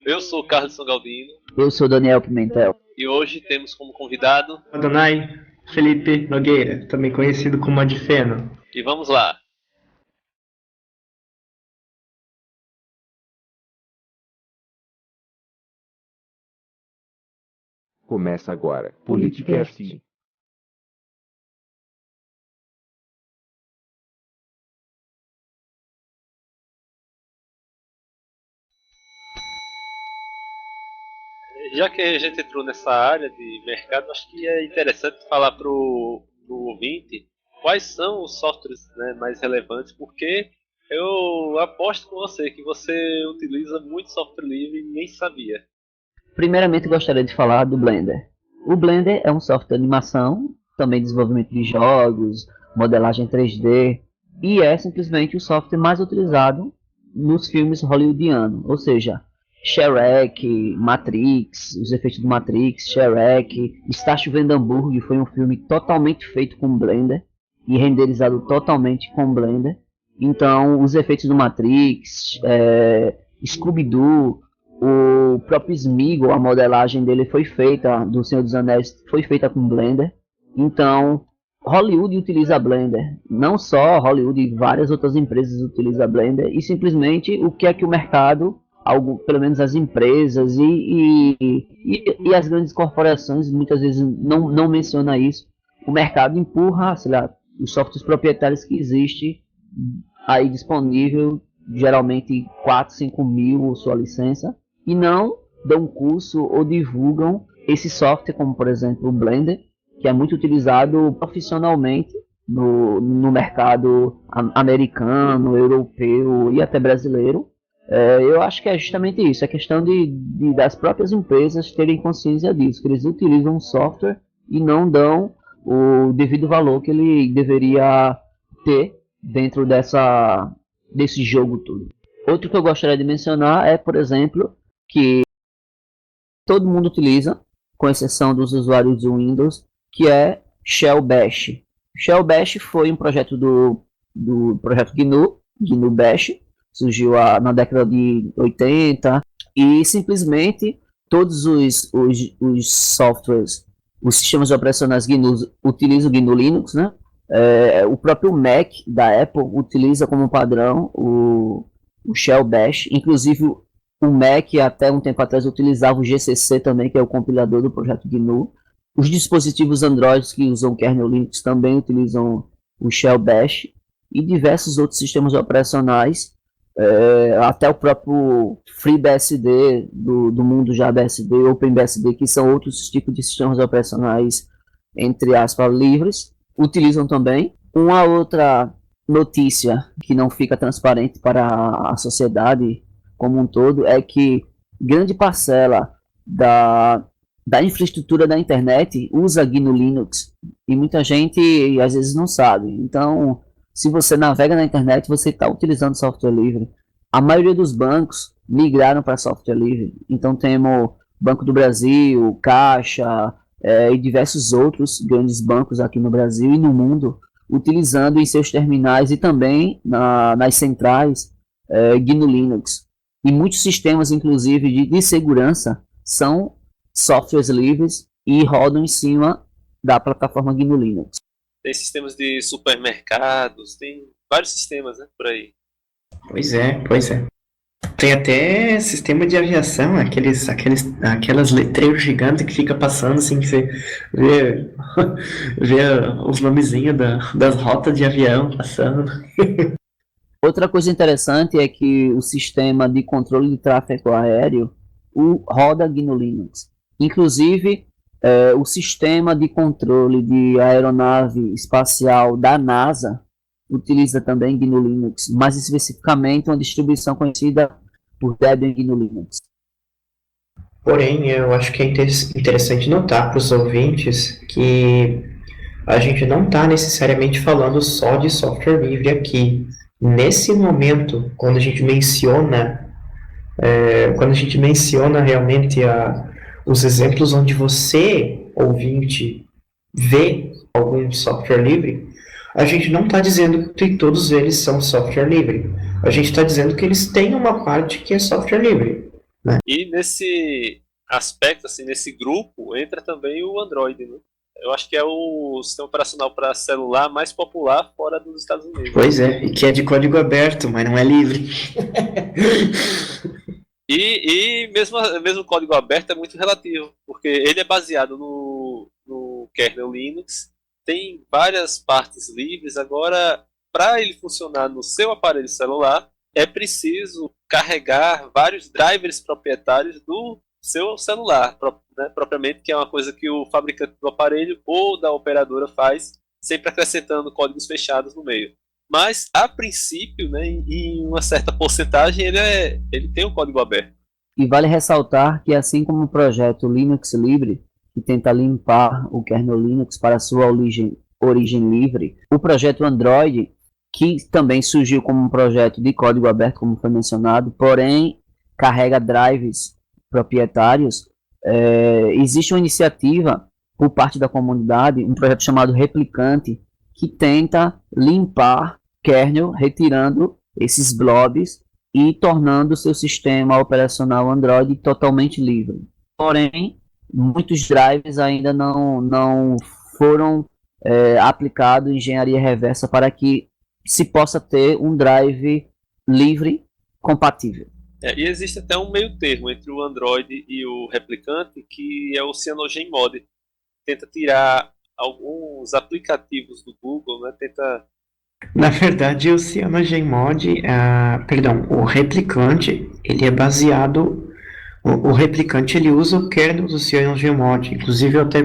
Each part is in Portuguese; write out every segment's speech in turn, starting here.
Eu sou o Carlos Galdino Eu sou Daniel Pimentel. e hoje temos como convidado Adonai Felipe Nogueira, também conhecido como Adifeno. e vamos lá. Começa agora. Politicast. Já que a gente entrou nessa área de mercado, acho que é interessante falar para o ouvinte quais são os softwares, né, mais relevantes, porque eu aposto com você que você utiliza muito software livre e nem sabia. Primeiramente, gostaria de falar do Blender. O Blender é um software de animação, também desenvolvimento de jogos, modelagem 3D, e é simplesmente o software mais utilizado nos filmes hollywoodianos, ou seja, Shrek, Matrix, os efeitos do Matrix, Shrek, Está Chovendo Hambúrguer foi um filme totalmente feito com Blender e renderizado totalmente com Blender. Então, os efeitos do Matrix, Scooby-Doo, o próprio Smeagol, a modelagem dele foi feita, do Senhor dos Anéis, foi feita com Blender. Então, Hollywood utiliza Blender. Não só Hollywood, várias outras empresas utilizam Blender. E simplesmente o que é que o mercado, pelo menos as empresas e as grandes corporações, muitas vezes não menciona isso. O mercado empurra, sei lá, os softwares proprietários que existem aí disponível, geralmente 4, 5 mil sua licença, e não dão curso ou divulgam esse software, como por exemplo o Blender, que é muito utilizado profissionalmente no mercado americano, europeu e até brasileiro. Eu acho que é justamente isso, é questão das próprias empresas terem consciência disso, que eles utilizam um software e não dão o devido valor que ele deveria ter dentro desse jogo todo. Outro que eu gostaria de mencionar é, por exemplo, que todo mundo utiliza, com exceção dos usuários do Windows, que é Shell Bash. Shell Bash foi um projeto do projeto GNU Bash, surgiu na década de 80, e simplesmente todos os softwares, os sistemas operacionais GNU utilizam o GNU Linux, né? O próprio Mac da Apple utiliza como padrão o Shell Bash, inclusive o Mac até um tempo atrás utilizava o GCC também, que é o compilador do projeto GNU. Os dispositivos Android que usam o kernel Linux também utilizam o Shell Bash e diversos outros sistemas operacionais, até o próprio FreeBSD do mundo já BSD, OpenBSD, que são outros tipos de sistemas operacionais, entre aspas, livres, utilizam também. Uma outra notícia que não fica transparente para a sociedade como um todo é que grande parcela da infraestrutura da internet usa GNU Linux e muita gente às vezes não sabe. Então, se você navega na internet, você está utilizando software livre. A maioria dos bancos migraram para software livre. Então, temos Banco do Brasil, Caixa, e diversos outros grandes bancos aqui no Brasil e no mundo, utilizando em seus terminais e também nas centrais GNU Linux. E muitos sistemas, inclusive, de segurança, são softwares livres e rodam em cima da plataforma GNU Linux. Tem sistemas de supermercados, tem vários sistemas, né, por aí. Pois é. Tem até sistema de aviação, aquelas letreiros gigantes que fica passando assim, que você vê os nomezinhos das rotas de avião passando. Outra coisa interessante é que o sistema de controle de tráfego aéreo roda GNU Linux. Inclusive, o sistema de controle de aeronave espacial da NASA utiliza também GNU Linux, mais especificamente uma distribuição conhecida por Debian GNU Linux. Porém, eu acho que é interessante notar para os ouvintes que a gente não está necessariamente falando só de software livre aqui. Nesse momento, quando a gente menciona realmente os exemplos onde você, ouvinte, vê algum software livre, a gente não está dizendo que todos eles são software livre. A gente está dizendo que eles têm uma parte que é software livre. E nesse aspecto, assim, nesse grupo, entra também o Android, né? Eu acho que é o sistema operacional para celular mais popular fora dos Estados Unidos. Pois é, e que é de código aberto, mas não é livre. E mesmo o código aberto é muito relativo, porque ele é baseado no kernel Linux, tem várias partes livres. Agora, para ele funcionar no seu aparelho celular, é preciso carregar vários drivers proprietários do seu celular, né, propriamente, que é uma coisa que o fabricante do aparelho ou da operadora faz, sempre acrescentando códigos fechados no meio. Mas, a princípio, né, em uma certa porcentagem, ele tem um código aberto. E vale ressaltar que, assim como o projeto Linux Libre, que tenta limpar o kernel Linux para sua origem livre, o projeto Android, que também surgiu como um projeto de código aberto, como foi mencionado, porém carrega drives proprietários, existe uma iniciativa por parte da comunidade, um projeto chamado Replicante, que tenta limpar kernel, retirando esses blobs e tornando o seu sistema operacional Android totalmente livre. Porém, muitos drivers ainda não foram aplicados em engenharia reversa para que se possa ter um drive livre compatível. E existe até um meio termo entre o Android e o Replicante, que é o CyanogenMod. Tenta tirar alguns aplicativos do Google, né? Na verdade, o CyanogenMod, o Replicante, ele é baseado... O Replicante, ele usa o kernel do CyanogenMod. Inclusive, eu até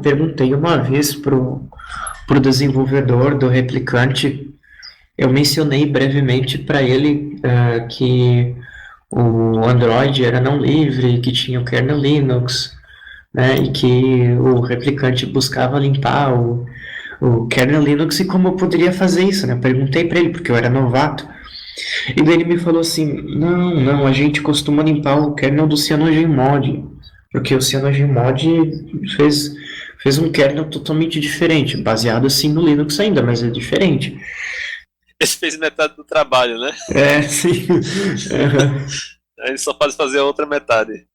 perguntei uma vez pro desenvolvedor do Replicante, eu mencionei brevemente para ele que o Android era não livre, que tinha o kernel Linux, né, e que o Replicante buscava limpar o kernel Linux e como eu poderia fazer isso, né? Eu perguntei para ele, porque eu era novato, e daí ele me falou assim, não, a gente costuma limpar o kernel do CyanogenMod, porque o CyanogenMod fez um kernel totalmente diferente, baseado assim no Linux ainda, mas é diferente. Esse fez metade do trabalho, né? Sim. Aí só faz fazer a outra metade.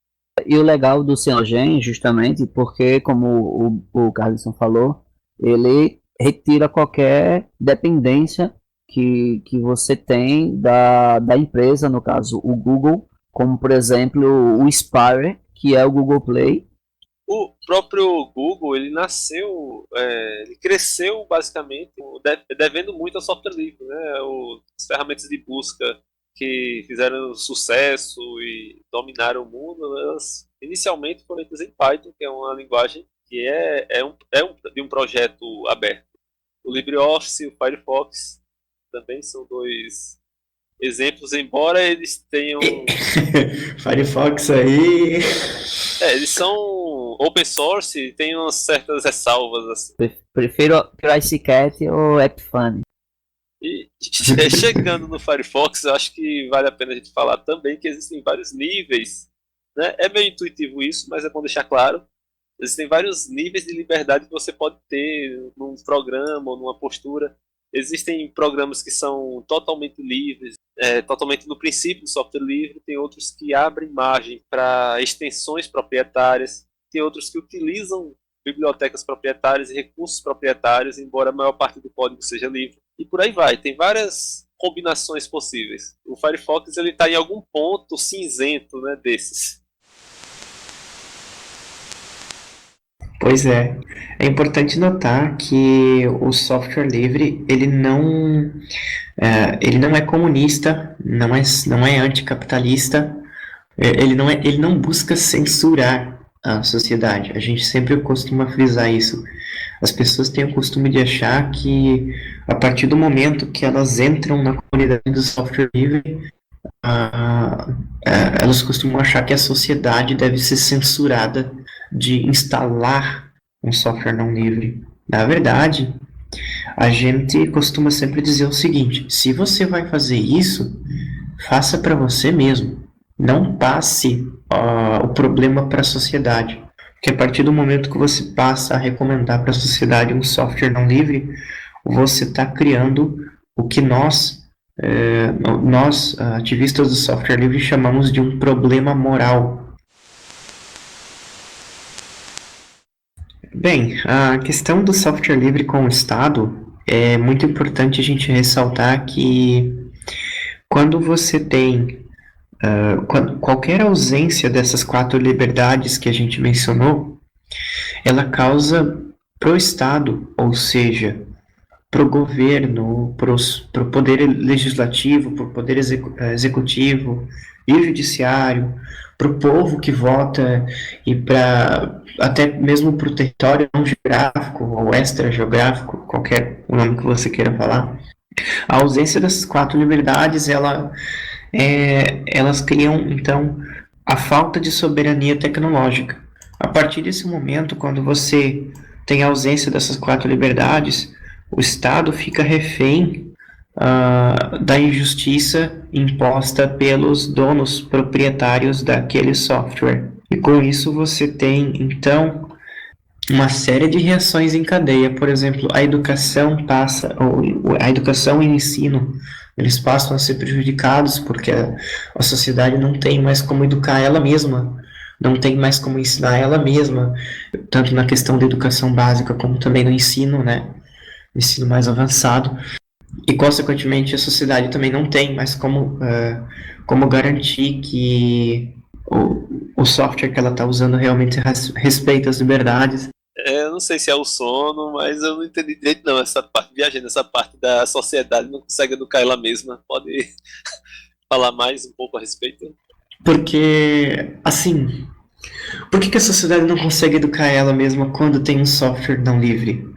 E o legal do Cyanogen, justamente, porque, como o Carlson falou, ele retira qualquer dependência que você tem da empresa, no caso, o Google, como, por exemplo, o Spire, que é o Google Play. O próprio Google, ele ele cresceu basicamente devendo muito ao software livre, né? As ferramentas de busca que fizeram sucesso e dominaram o mundo, elas inicialmente foram feitas em Python, que é uma linguagem que de um projeto aberto. O LibreOffice e o Firefox também são dois exemplos, embora eles tenham... Firefox aí... eles são open source e tem umas certas ressalvas. Assim. Prefiro o IceCat ou Epiphany. E chegando no Firefox, eu acho que vale a pena a gente falar também que existem vários níveis. Né? É meio intuitivo isso, mas é bom deixar claro. Existem vários níveis de liberdade que você pode ter num programa ou numa postura. Existem programas que são totalmente livres, totalmente no princípio do software livre. Tem outros que abrem margem para extensões proprietárias. Tem outros que utilizam bibliotecas proprietárias e recursos proprietários, embora a maior parte do código seja livre. E por aí vai. Tem várias combinações possíveis. O Firefox está em algum ponto cinzento, né, desses. Pois é. É importante notar que o software livre, ele não é comunista, não é anticapitalista, ele não busca censurar a sociedade. A gente sempre costuma frisar isso. As pessoas têm o costume de achar que, a partir do momento que elas entram na comunidade do software livre, elas costumam achar que a sociedade deve ser censurada de instalar um software não livre. Na verdade, a gente costuma sempre dizer o seguinte: se você vai fazer isso, faça para você mesmo. Não passe o problema para a sociedade. Porque a partir do momento que você passa a recomendar para a sociedade um software não livre, você está criando o que nós nós, ativistas do software livre, chamamos de um problema moral. Bem, a questão do software livre com o Estado é muito importante a gente ressaltar que quando você tem qualquer ausência dessas 4 liberdades que a gente mencionou, ela causa para o Estado, ou seja, para o governo, para o poder legislativo, para o poder executivo e o judiciário, para o povo que vota e para até mesmo para o território não geográfico ou extra-geográfico, qualquer o nome que você queira falar. A ausência dessas 4 liberdades, elas criam, então, a falta de soberania tecnológica. A partir desse momento, quando você tem a ausência dessas 4 liberdades, o Estado fica refém da injustiça imposta pelos donos proprietários daquele software. E com isso você tem, então, uma série de reações em cadeia. Por exemplo, a educação e o ensino, eles passam a ser prejudicados porque a sociedade não tem mais como educar ela mesma, não tem mais como ensinar ela mesma, tanto na questão da educação básica como também no ensino, né? Ensino mais avançado, e consequentemente a sociedade também não tem mais como garantir que o software que ela está usando realmente respeita as liberdades. Eu não sei se é o sono, mas eu não entendi direito não, essa parte, viajei nessa parte da sociedade, não consegue educar ela mesma. Pode falar mais um pouco a respeito? Porque, assim, por que a sociedade não consegue educar ela mesma quando tem um software não livre?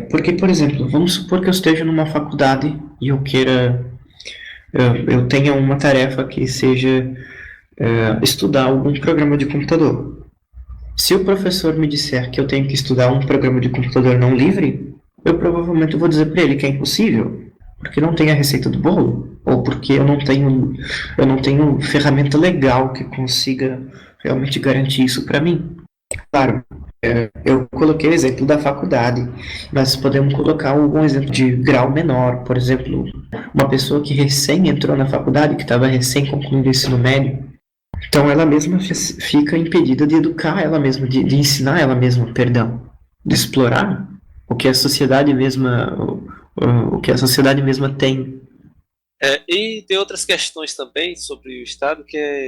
Porque, por exemplo, vamos supor que eu esteja numa faculdade e eu tenha uma tarefa que seja estudar algum programa de computador. Se o professor me disser que eu tenho que estudar um programa de computador não livre, eu provavelmente vou dizer para ele que é impossível, porque não tem a receita do bolo, ou porque eu não tenho ferramenta legal que consiga realmente garantir isso para mim. Claro, eu coloquei o exemplo da faculdade, mas podemos colocar algum exemplo de grau menor. Por exemplo, uma pessoa que recém entrou na faculdade, que estava recém concluindo o ensino médio, então ela mesma fica impedida de educar ela mesma, de ensinar ela mesma, perdão, de explorar o que a sociedade mesma, o que a sociedade mesma tem. E tem outras questões também sobre o Estado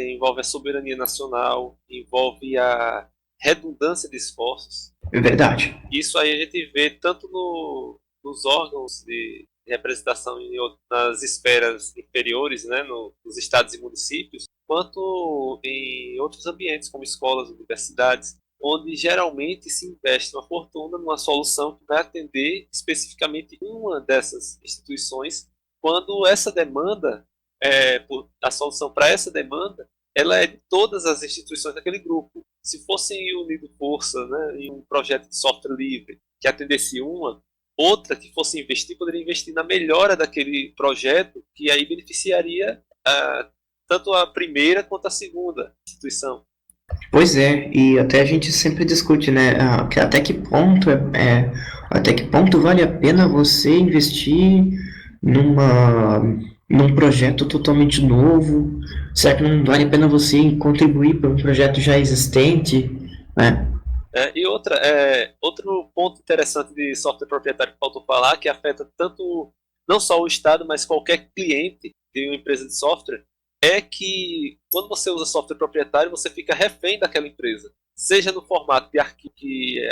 envolve a soberania nacional, envolve a redundância de esforços. É verdade. Isso aí a gente vê tanto nos órgãos de representação nas esferas inferiores, né, nos estados e municípios, quanto em outros ambientes, como escolas, universidades, onde geralmente se investe uma fortuna numa solução que vai atender especificamente uma dessas instituições, quando essa demanda, a solução para essa demanda, ela é de todas as instituições daquele grupo. Se fossem unido força, né, em um projeto de software livre que atendesse outra que fosse investir, poderia investir na melhora daquele projeto, que aí beneficiaria tanto a primeira quanto a segunda instituição. Pois é, e até a gente sempre discute, né, até que ponto vale a pena você investir num projeto totalmente novo? Será que não vale a pena você contribuir para um projeto já existente, né? Outro ponto interessante de software proprietário que faltou falar, que afeta tanto não só o Estado, mas qualquer cliente de uma empresa de software, é que quando você usa software proprietário, você fica refém daquela empresa. Seja no formato de arquivo que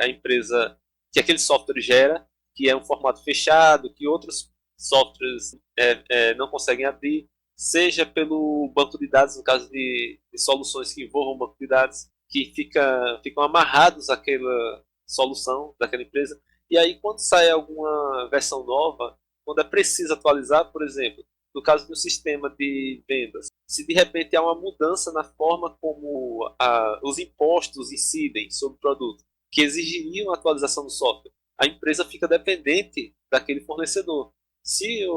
aquele software gera, que é um formato fechado, que outros softwares não conseguem abrir, seja pelo banco de dados, no caso de soluções que envolvam banco de dados, que ficam amarrados àquela solução daquela empresa. E aí, quando sai alguma versão nova, quando é preciso atualizar, por exemplo, no caso do sistema de vendas, se de repente há uma mudança na forma como os impostos incidem sobre o produto, que exigiriam a atualização do software, a empresa fica dependente daquele fornecedor. Se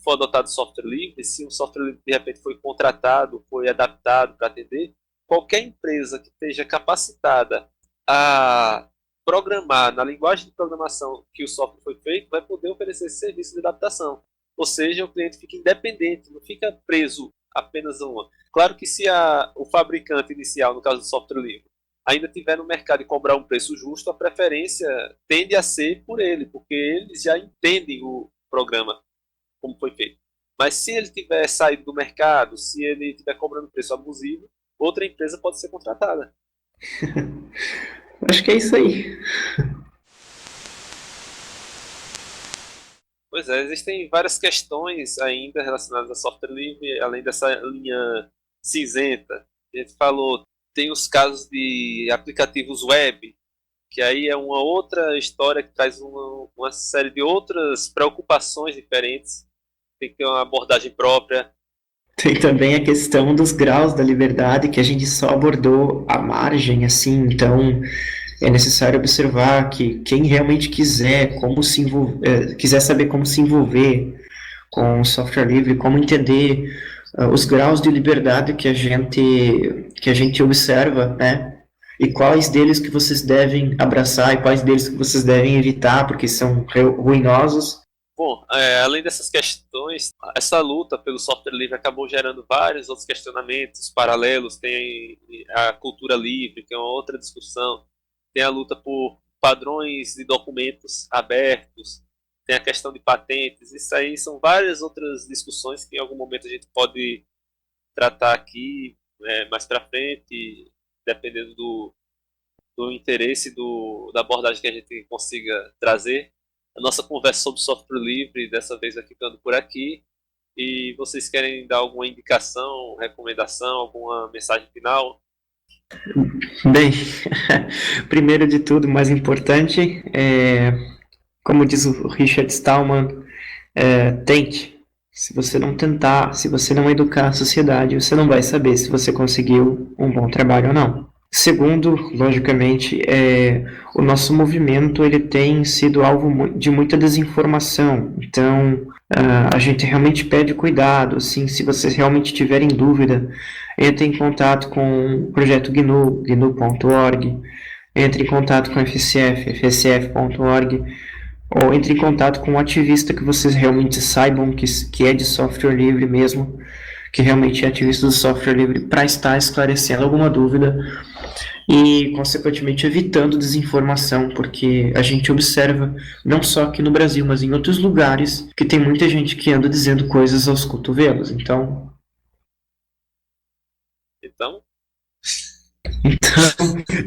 for adotado software livre, se um software livre de repente foi contratado, foi adaptado para atender, qualquer empresa que esteja capacitada a programar na linguagem de programação que o software foi feito, vai poder oferecer esse serviço de adaptação. Ou seja, o cliente fica independente, não fica preso apenas a uma. Claro que se o fabricante inicial, no caso do software livre, ainda tiver no mercado e cobrar um preço justo, a preferência tende a ser por ele, porque eles já entendem o programa, como foi feito. Mas se ele tiver saído do mercado, se ele estiver cobrando preço abusivo, outra empresa pode ser contratada. Acho que é isso aí. Pois é, existem várias questões ainda relacionadas a software livre, além dessa linha cinzenta. A gente falou, tem os casos de aplicativos web, que aí é uma outra história que traz uma série de outras preocupações diferentes. Tem que ter uma abordagem própria. Tem também a questão dos graus da liberdade, que a gente só abordou a margem, assim, então é necessário observar que quem realmente quiser saber como se envolver com o software livre, como entender os graus de liberdade que a gente observa, né? E quais deles que vocês devem abraçar e quais deles que vocês devem evitar, porque são ruinosos. Bom, além dessas questões, essa luta pelo software livre acabou gerando vários outros questionamentos paralelos. Tem a cultura livre, que é uma outra discussão. Tem a luta por padrões de documentos abertos. Tem a questão de patentes. Isso aí são várias outras discussões que em algum momento a gente pode tratar aqui mais para frente, dependendo do interesse da abordagem que a gente consiga trazer. A nossa conversa sobre software livre dessa vez vai ficando por aqui. E vocês querem dar alguma indicação, recomendação, alguma mensagem final? Bem, primeiro de tudo, mais importante, como diz o Richard Stallman, tente. Se você não tentar, se você não educar a sociedade, você não vai saber se você conseguiu um bom trabalho ou não. Segundo, logicamente, o nosso movimento ele tem sido alvo de muita desinformação. Então, a gente realmente pede cuidado. Assim, se vocês realmente tiverem dúvida, entre em contato com o projeto GNU, gnu.org, entre em contato com a FSF, fsf.org, ou entre em contato com um ativista que vocês realmente saibam que é de software livre mesmo, que realmente é ativista do software livre, para estar esclarecendo alguma dúvida e, consequentemente, evitando desinformação, porque a gente observa, não só aqui no Brasil, mas em outros lugares, que tem muita gente que anda dizendo coisas aos cotovelos. Então,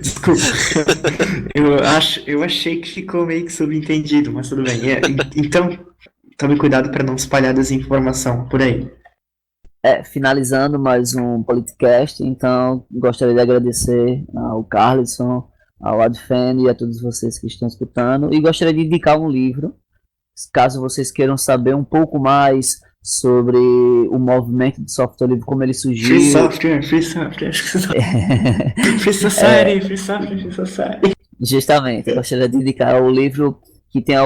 desculpa, eu achei que ficou meio que subentendido, mas tudo bem. Então, tome cuidado para não espalhar desinformação por aí. Finalizando mais um podcast, então gostaria de agradecer ao Carlson, ao Adfen e a todos vocês que estão escutando, e gostaria de indicar um livro, caso vocês queiram saber um pouco mais sobre o movimento de software livre, como ele surgiu. Free software. Free society. Justamente, eu gostaria de indicar o livro que tem a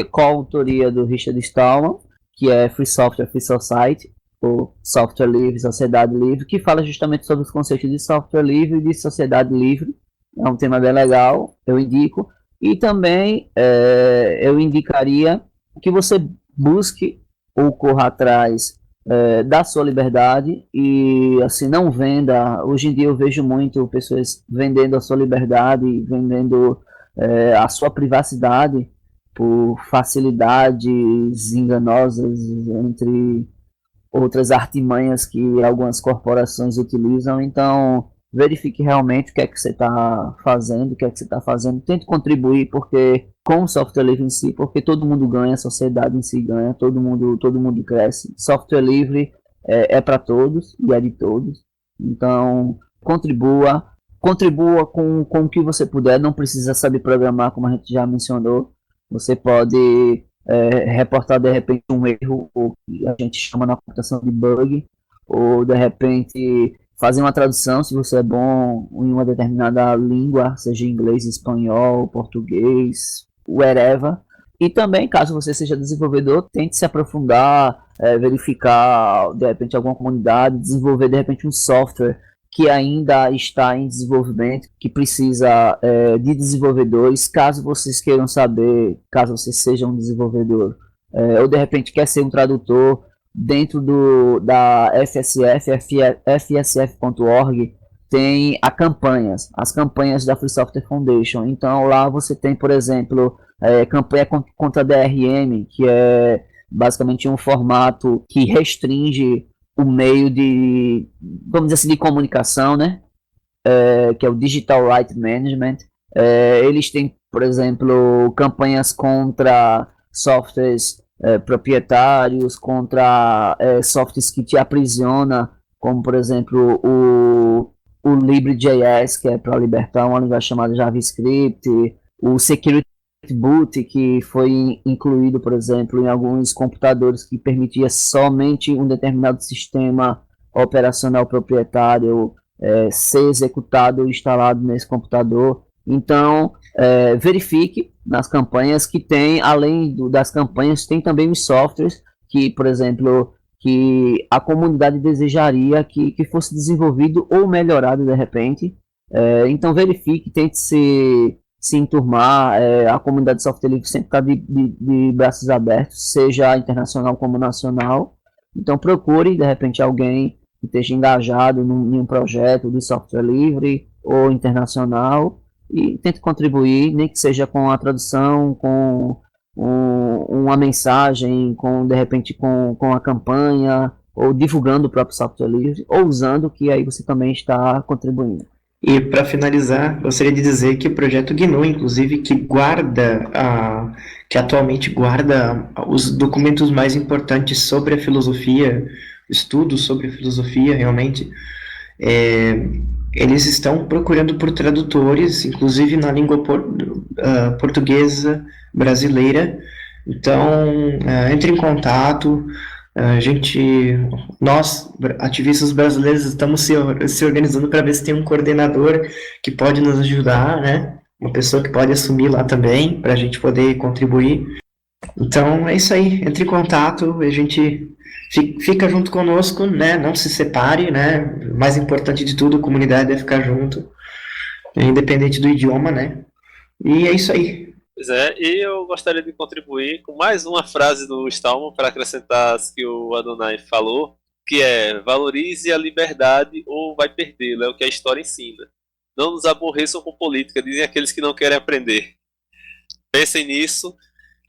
coautoria do Richard Stallman, que é Free Software, Free Society, ou Software Livre, Sociedade Livre, que fala justamente sobre os conceitos de software livre e de sociedade livre. É um tema bem legal, eu indico. E também eu indicaria que você busque ou corra atrás da sua liberdade e assim não venda. Hoje em dia eu vejo muito pessoas vendendo a sua liberdade, vendendo a sua privacidade por facilidades enganosas, entre outras artimanhas que algumas corporações utilizam. Então verifique realmente o que é que você está fazendo, tente contribuir com o software livre em si, porque todo mundo ganha, a sociedade em si ganha, todo mundo cresce. Software livre é para todos e é de todos. Então contribua com o que você puder, não precisa saber programar, como a gente já mencionou. Você pode reportar de repente um erro, ou que a gente chama na computação de bug, ou de repente fazer uma tradução se você é bom em uma determinada língua, seja inglês, espanhol, português, wherever. E também, caso você seja desenvolvedor, tente se aprofundar, verificar de repente alguma comunidade, desenvolver de repente um software que ainda está em desenvolvimento, que precisa de desenvolvedores. Caso vocês queiram saber, caso você seja um desenvolvedor, ou de repente quer ser um tradutor dentro da FSF, fsf.org, tem as campanhas da Free Software Foundation. Então lá você tem, por exemplo, campanha contra a DRM, que é basicamente um formato que restringe o meio de, vamos dizer assim, de comunicação, né? Que é o Digital Right Management. Eles têm, por exemplo, campanhas contra softwares proprietários, contra softwares que te aprisiona, como, por exemplo, o Libre.js, que é para libertar uma linguagem chamada JavaScript, o Security Boot, que foi incluído, por exemplo, em alguns computadores, que permitia somente um determinado sistema operacional proprietário ser executado ou instalado nesse computador. Então, verifique nas campanhas que tem, além das campanhas, tem também os softwares que, por exemplo, que a comunidade desejaria que fosse desenvolvido ou melhorado de repente. Então verifique, tente se enturmar. A comunidade de software livre sempre está de braços abertos, seja internacional como nacional. Então procure de repente alguém que esteja engajado em um projeto de software livre ou internacional e tente contribuir, nem que seja com a tradução, com uma mensagem, de repente com a campanha, ou divulgando o próprio software livre, ou usando, que aí você também está contribuindo. E para finalizar, gostaria de dizer que o projeto GNU, inclusive, que atualmente guarda os documentos mais importantes sobre a filosofia, estudos sobre a filosofia realmente, eles estão procurando por tradutores, inclusive na língua portuguesa brasileira. Então, entre em contato. Nós, ativistas brasileiros, estamos se organizando para ver se tem um coordenador que pode nos ajudar, né? Uma pessoa que pode assumir lá também, para a gente poder contribuir. Então, é isso aí. Entre em contato, a gente fica junto conosco, né? Não se separe, né? O mais importante de tudo, a comunidade é ficar junto, independente do idioma, né? E é isso aí. Pois é, e eu gostaria de contribuir com mais uma frase do Stallman para acrescentar as que o Adonai falou, que é: valorize a liberdade ou vai perdê-la, é o que a história ensina. Não nos aborreçam com política, dizem aqueles que não querem aprender. Pensem nisso.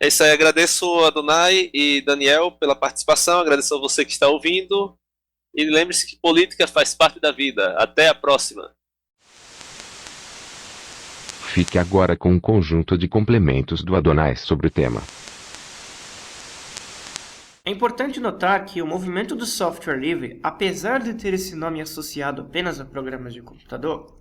É isso aí, agradeço a Adonai e Daniel pela participação, agradeço a você que está ouvindo, e lembre-se que política faz parte da vida. Até a próxima. Fique agora com um conjunto de complementos do Adonai sobre o tema. É importante notar que o movimento do software livre, apesar de ter esse nome associado apenas a programas de computador,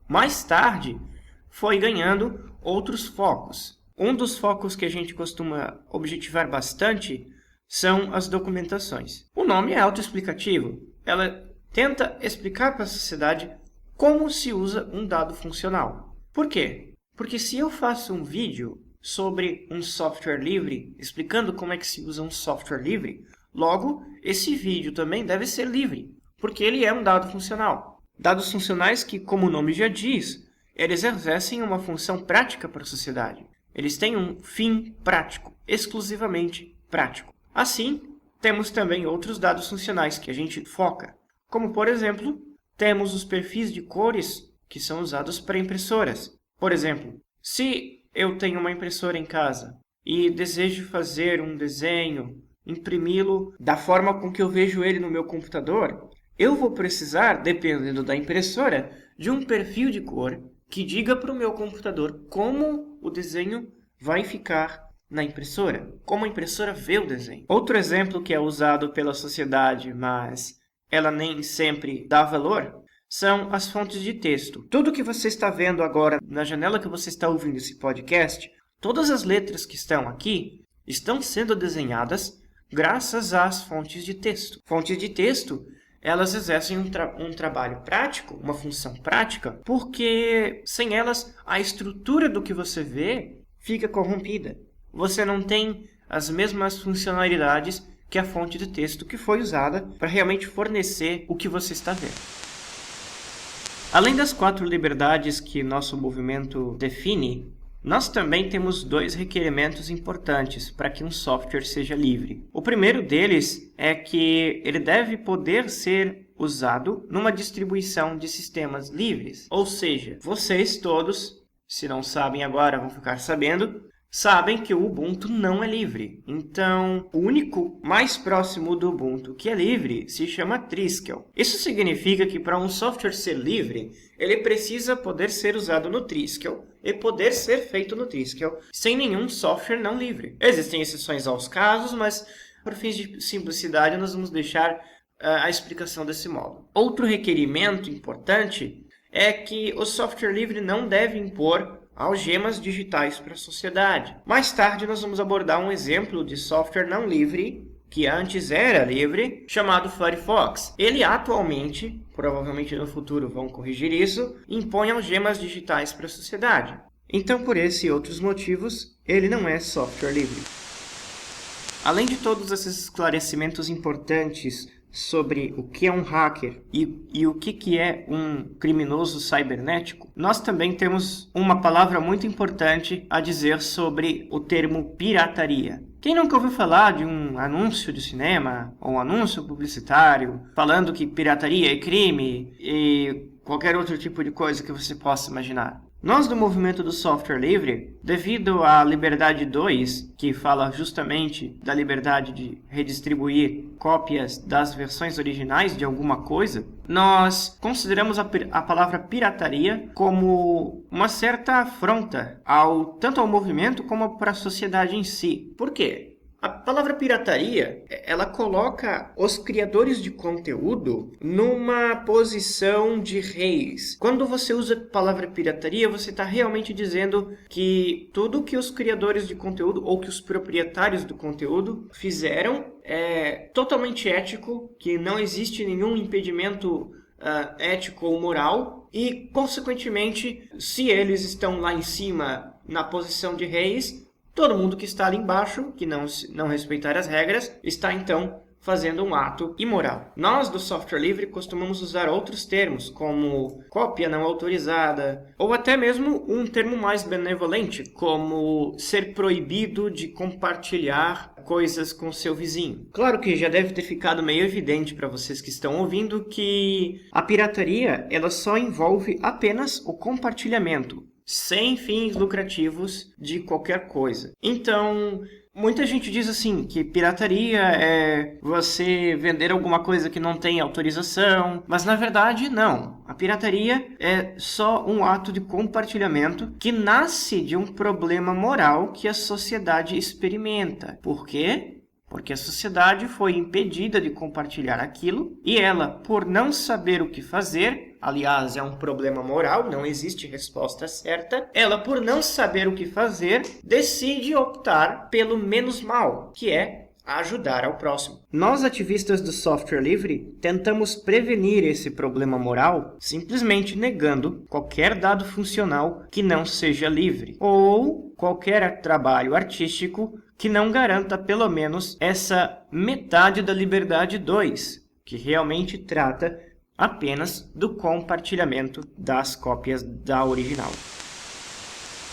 mais tarde foi ganhando outros focos. Um dos focos que a gente costuma objetivar bastante são as documentações. O nome é autoexplicativo. Ela tenta explicar para a sociedade como se usa um dado funcional. Por quê? Porque se eu faço um vídeo sobre um software livre, explicando como é que se usa um software livre, logo, esse vídeo também deve ser livre, porque ele é um dado funcional. Dados funcionais que, como o nome já diz, eles exercem uma função prática para a sociedade. Eles têm um fim prático, exclusivamente prático. Assim, temos também outros dados funcionais que a gente foca, como, por exemplo, temos os perfis de cores que são usados para impressoras. Por exemplo, se eu tenho uma impressora em casa e desejo fazer um desenho, imprimi-lo da forma com que eu vejo ele no meu computador, eu vou precisar, dependendo da impressora, de um perfil de cor que diga para o meu computador como o desenho vai ficar na impressora, como a impressora vê o desenho. Outro exemplo que é usado pela sociedade, mas ela nem sempre dá valor, são as fontes de texto. Tudo que você está vendo agora na janela que você está ouvindo esse podcast, todas as letras que estão aqui estão sendo desenhadas graças às fontes de texto. Fontes de texto, elas exercem um trabalho prático, uma função prática, porque sem elas a estrutura do que você vê fica corrompida. Você não tem as mesmas funcionalidades que a fonte de texto que foi usada para realmente fornecer o que você está vendo. Além das 4 liberdades que nosso movimento define, nós também temos 2 requerimentos importantes para que um software seja livre. O primeiro deles é que ele deve poder ser usado numa distribuição de sistemas livres. Ou seja, vocês todos, se não sabem agora, vão ficar sabendo, sabem que o Ubuntu não é livre. Então, o único mais próximo do Ubuntu que é livre se chama Triskel. Isso significa que para um software ser livre, ele precisa poder ser usado no Triskel e poder ser feito no Triskel sem nenhum software não livre. Existem exceções aos casos, mas por fins de simplicidade nós vamos deixar a explicação desse modo. Outro requerimento importante é que o software livre não deve impor algemas digitais para a sociedade. Mais tarde nós vamos abordar um exemplo de software não livre, que antes era livre, chamado Firefox. Ele atualmente, provavelmente no futuro vão corrigir isso, impõe algemas digitais para a sociedade. Então, por esse e outros motivos, ele não é software livre. Além de todos esses esclarecimentos importantes sobre o que é um hacker e o que é um criminoso cibernético, nós também temos uma palavra muito importante a dizer sobre o termo pirataria. Quem nunca ouviu falar de um anúncio de cinema ou um anúncio publicitário falando que pirataria é crime e qualquer outro tipo de coisa que você possa imaginar? Nós do movimento do software livre, devido à liberdade 2, que fala justamente da liberdade de redistribuir cópias das versões originais de alguma coisa, nós consideramos a palavra pirataria como uma certa afronta tanto ao movimento como para a sociedade em si. Por quê? A palavra pirataria, ela coloca os criadores de conteúdo numa posição de reis. Quando você usa a palavra pirataria, você está realmente dizendo que tudo que os criadores de conteúdo ou que os proprietários do conteúdo fizeram é totalmente ético, que não existe nenhum impedimento ético ou moral e, consequentemente, se eles estão lá em cima na posição de reis, todo mundo que está ali embaixo, que não respeitar as regras, está então fazendo um ato imoral. Nós do software livre costumamos usar outros termos, como cópia não autorizada, ou até mesmo um termo mais benevolente, como ser proibido de compartilhar coisas com seu vizinho. Claro que já deve ter ficado meio evidente para vocês que estão ouvindo que a pirataria ela só envolve apenas o compartilhamento, sem fins lucrativos de qualquer coisa. Então, muita gente diz assim, que pirataria é você vender alguma coisa que não tem autorização, mas na verdade não. A pirataria é só um ato de compartilhamento que nasce de um problema moral que a sociedade experimenta. Por quê? Porque a sociedade foi impedida de compartilhar aquilo e ela, por não saber o que fazer, aliás, é um problema moral, não existe resposta certa, ela, por não saber o que fazer, decide optar pelo menos mal, que é ajudar ao próximo. Nós, ativistas do software livre, tentamos prevenir esse problema moral simplesmente negando qualquer dado funcional que não seja livre, ou qualquer trabalho artístico que não garanta pelo menos essa metade da liberdade 2, que realmente trata apenas do compartilhamento das cópias da original.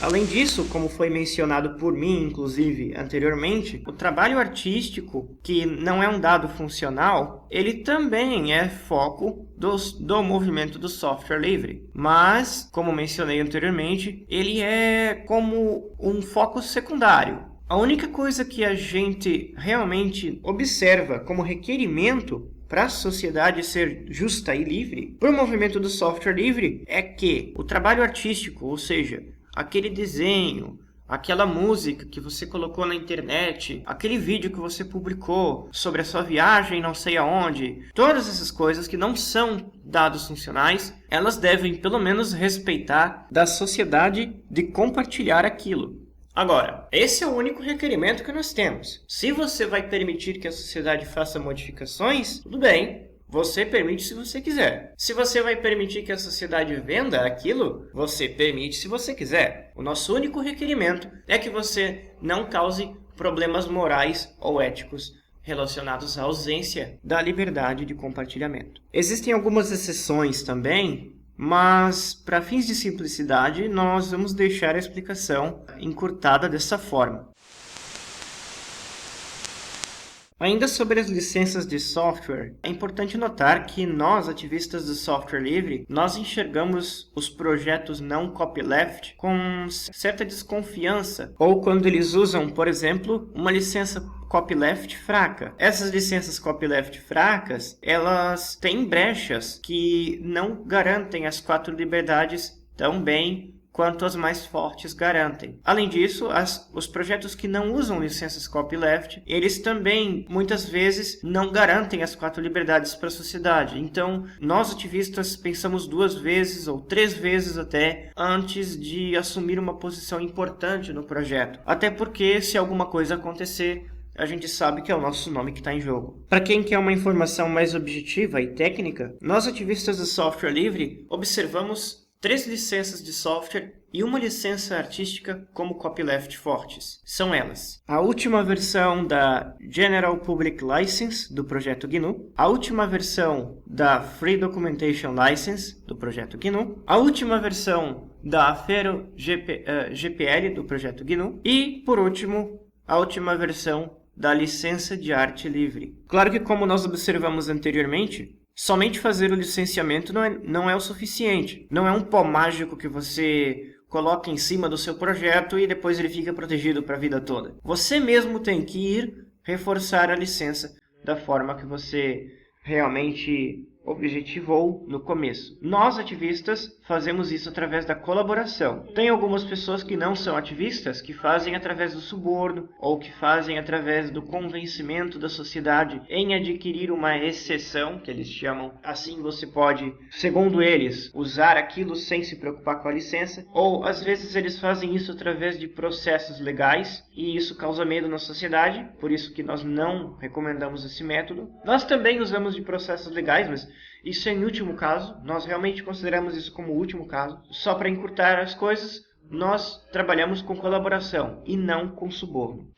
Além disso, como foi mencionado por mim, inclusive, anteriormente, o trabalho artístico, que não é um dado funcional, ele também é foco do movimento do software livre. Mas, como mencionei anteriormente, ele é como um foco secundário. A única coisa que a gente realmente observa como requerimento para a sociedade ser justa e livre, para o movimento do software livre, é que o trabalho artístico, ou seja, aquele desenho, aquela música que você colocou na internet, aquele vídeo que você publicou sobre a sua viagem não sei aonde, todas essas coisas que não são dados funcionais, elas devem pelo menos respeitar da sociedade de compartilhar aquilo. Agora, esse é o único requerimento que nós temos. Se você vai permitir que a sociedade faça modificações, tudo bem, você permite se você quiser. Se você vai permitir que a sociedade venda aquilo, você permite se você quiser. O nosso único requerimento é que você não cause problemas morais ou éticos relacionados à ausência da liberdade de compartilhamento. Existem algumas exceções também mas para fins de simplicidade nós vamos deixar a explicação encurtada dessa forma. Ainda sobre as licenças de software, é importante notar que nós, ativistas do software livre, nós enxergamos os projetos não copyleft com certa desconfiança, ou quando eles usam, por exemplo, uma licença copyleft fraca. Essas licenças copyleft fracas, elas têm brechas que não garantem as 4 liberdades tão bem quanto as mais fortes garantem. Além disso, os projetos que não usam licenças copyleft, eles também, muitas vezes, não garantem as 4 liberdades para a sociedade. Então, nós ativistas pensamos 2 vezes ou 3 vezes até antes de assumir uma posição importante no projeto. Até porque, se alguma coisa acontecer, a gente sabe que é o nosso nome que está em jogo. Para quem quer uma informação mais objetiva e técnica, nós ativistas do software livre observamos 3 licenças de software e uma licença artística como copyleft fortes. São elas: a última versão da General Public License do projeto GNU, a última versão da Free Documentation License do projeto GNU, a última versão da Affero GPL do projeto GNU e, por último, a última versão da licença de arte livre. Claro que, como nós observamos anteriormente, somente fazer o licenciamento não é o suficiente. Não é um pó mágico que você coloca em cima do seu projeto e depois ele fica protegido para a vida toda. Você mesmo tem que ir reforçar a licença da forma que você realmente objetivou no começo. Nós, ativistas, fazemos isso através da colaboração. Tem algumas pessoas que não são ativistas, que fazem através do suborno, ou que fazem através do convencimento da sociedade em adquirir uma exceção, que eles chamam. Assim você pode, segundo eles, usar aquilo sem se preocupar com a licença, ou às vezes eles fazem isso através de processos legais, e isso causa medo na sociedade, por isso que nós não recomendamos esse método. Nós também usamos de processos legais, mas isso é em último caso, nós realmente consideramos isso como último caso. Só para encurtar as coisas, nós trabalhamos com colaboração e não com suborno.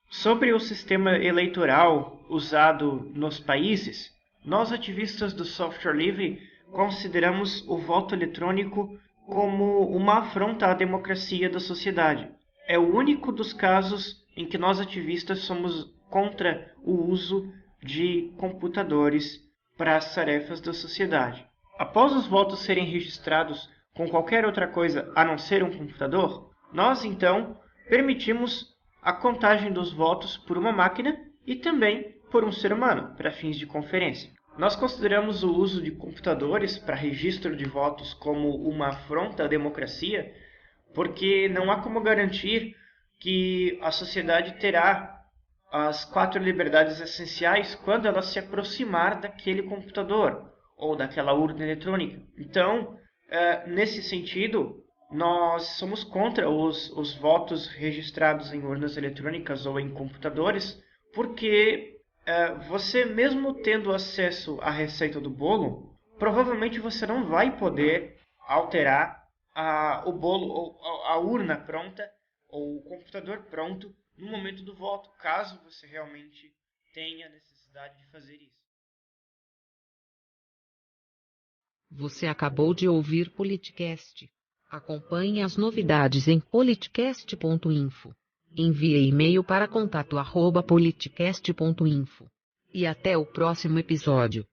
Sobre o sistema eleitoral usado nos países, nós, ativistas do software livre, consideramos o voto eletrônico como uma afronta à democracia da sociedade. É o único dos casos em que nós, ativistas, somos contra o uso de computadores para as tarefas da sociedade. Após os votos serem registrados com qualquer outra coisa a não ser um computador, nós então permitimos a contagem dos votos por uma máquina e também por um ser humano, para fins de conferência. Nós consideramos o uso de computadores para registro de votos como uma afronta à democracia, porque não há como garantir que a sociedade terá as 4 liberdades essenciais quando ela se aproximar daquele computador ou daquela urna eletrônica. Então, nesse sentido, nós somos contra os votos registrados em urnas eletrônicas ou em computadores, porque você, mesmo tendo acesso à receita do bolo, provavelmente você não vai poder alterar o bolo ou a urna pronta ou o computador pronto no momento do voto, caso você realmente tenha necessidade de fazer isso. Você acabou de ouvir Politicast. Acompanhe as novidades em politicast.info. Envie e-mail para contato@politicast.info. E até o próximo episódio.